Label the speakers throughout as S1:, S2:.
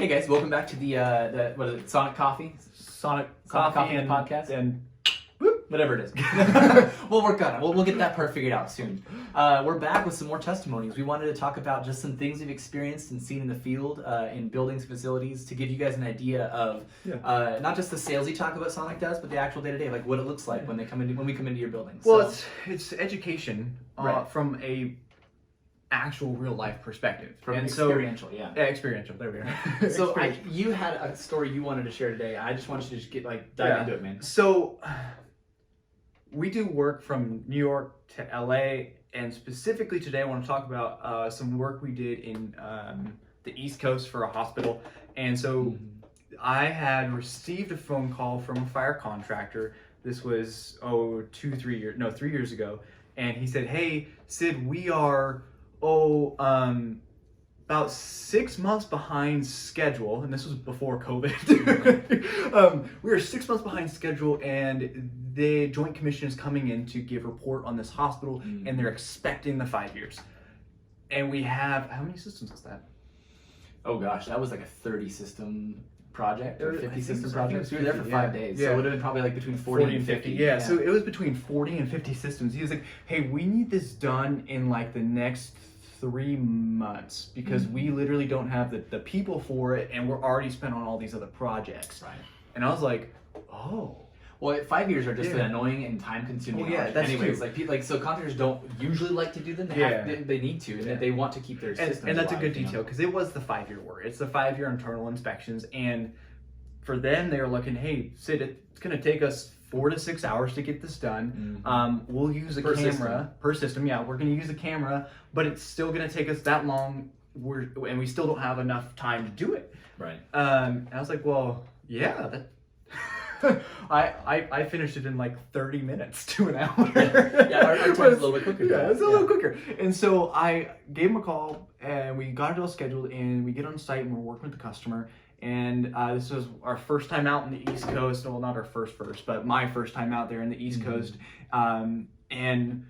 S1: Hey guys, welcome back to the what is it? Sonic Coffee
S2: Coffee
S1: and podcast
S2: and
S1: whatever it is. We'll work on it. We'll get that part figured out soon. We're back with some more testimonies. We wanted to talk about just some things we've experienced and seen in the field, in buildings, facilities, to give you guys an idea of not just the salesy talk about Sonic does, but the actual day to day, like what it looks like when we come into your buildings.
S2: Well,
S1: so,
S2: it's education
S1: Right.
S2: from a actual real life perspective.
S1: from
S2: and
S1: experiential,
S2: so, yeah, experiential. There we are.
S1: So you had a story you wanted to share today. I just wanted you to just dive into it, man.
S2: So we do work from New York to LA, and specifically today I want to talk about some work we did in the East Coast for a hospital. And so I had received a phone call from a fire contractor. This was 3 years ago, and he said, "Hey, Sid, we are about 6 months behind schedule," and this was before COVID. We were 6 months behind schedule, and the Joint Commission is coming in to give a report on this hospital, and they're expecting the 5 years. And we have, how many systems was that?
S1: Oh gosh, that was like a 30 system project or 50 system
S2: so.
S1: project. We were there for 5 days,
S2: Yeah.
S1: so it would have been probably like between 40 and 50.
S2: Yeah, so it was between 40 and 50 systems. He was like, "Hey, we need this done in like the next 3 months because we literally don't have the people for it, and we're already spent on all these other projects."
S1: Right.
S2: And I was like, "Oh."
S1: Well, 5 years are just an annoying and time-consuming.
S2: Well, yeah,
S1: project.
S2: that's
S1: anyways.
S2: true.
S1: So contractors don't usually like to do them. They need to, and they want to keep their systems.
S2: And that's
S1: alive,
S2: a good detail because it was the 5-year work. It's the 5-year internal inspections, and for them, they were looking, "Hey, Sid, it's going to take us 4 to 6 hours to get this done. We'll use a camera per system. Yeah, we're going to use a camera, but it's still going to take us that long. And we still don't have enough time to do it."
S1: Right.
S2: And I was like, "Well, yeah, that." I finished it in like 30 minutes to an hour.
S1: Yeah, our time's a little bit quicker.
S2: Yeah, it's a little quicker. And so I gave him a call, and we got it all scheduled, and we get on site, and we're working with the customer. And this was our first time out in the East Coast. Well, not our first, but my first time out there in the East Coast, and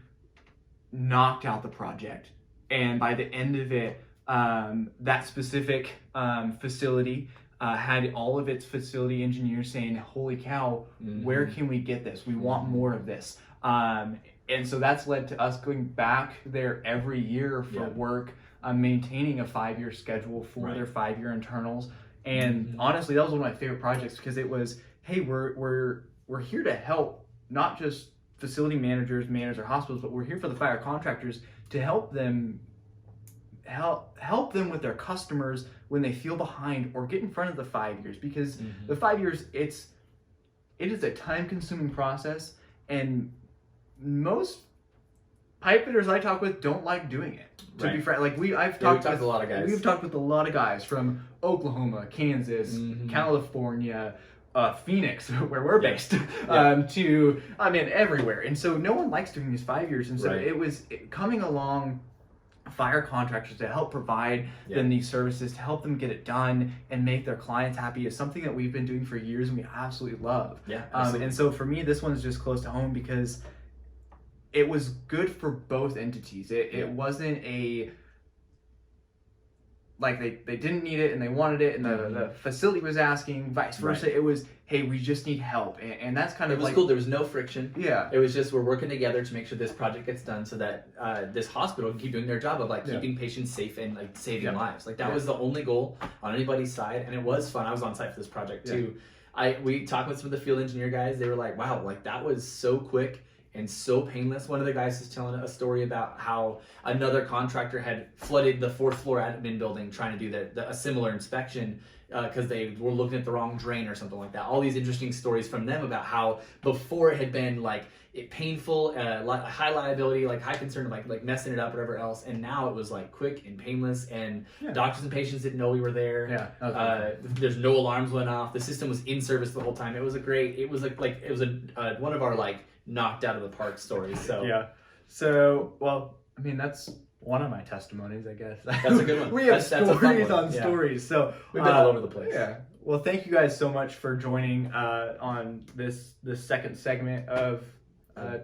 S2: knocked out the project. And by the end of it, that specific facility had all of its facility engineers saying, "Holy cow, where can we get this? We want more of this." And so that's led to us going back there every year for work, maintaining a 5-year schedule for their 5-year internals. And honestly, that was one of my favorite projects because it was, hey, we're here to help not just facility managers manage their hospitals, but we're here for the fire contractors to help them with their customers when they feel behind or get in front of the 5 years, because the 5 years, it is a time-consuming process, and most pipe fitters I talk with don't like doing it. To be frank, like I've talked with a lot of guys. We've talked with a lot of guys from Oklahoma, Kansas, California, Phoenix, where we're based, to everywhere. And so no one likes doing these 5 years. And so it was coming along fire contractors to help provide them these services, to help them get it done and make their clients happy, is something that we've been doing for years and we absolutely love. And so for me, this one's just close to home because it was good for both entities. It wasn't like they didn't need it and they wanted it, and the facility was asking, vice versa. It was, hey, we just need help, and that's kind of
S1: it was cool. There was no friction.
S2: Yeah,
S1: it was just, we're working together to make sure this project gets done so that this hospital can keep doing their job of keeping patients safe and saving lives. That was the only goal on anybody's side, and it was fun. I was on site for this project too. We talked with some of the field engineer guys. They were like, "Wow, that was so quick and so painless." One of the guys was telling a story about how another contractor had flooded the 4th floor admin building trying to do a similar inspection because they were looking at the wrong drain or something like that. All these interesting stories from them about how before it had been painful, high liability, high concern of messing it up, whatever else, and now it was quick and painless, and doctors and patients didn't know we were there. There's no alarms went off. The system was in service the whole time. It was one of our knocked out of the park stories.
S2: So well, that's one of my testimonies, I guess.
S1: That's a good one.
S2: We have stories on stories. So
S1: we've been all over the place.
S2: Well, thank you guys so much for joining on this second segment of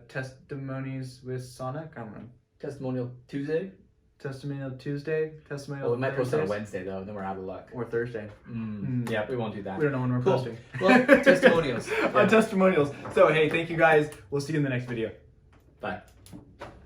S2: testimonies with Sonic. I don't know.
S1: Testimonial Tuesday.
S2: Testimonial Tuesday, testimonial
S1: Well, we might post on a
S2: Thursdays,
S1: Wednesday though, then we're out of luck.
S2: or Thursday.
S1: Yeah, we won't do that.
S2: We don't know when we're
S1: Cool.
S2: posting.
S1: Well, testimonials.
S2: On testimonials. So hey, thank you guys. We'll see you in the next video.
S1: Bye.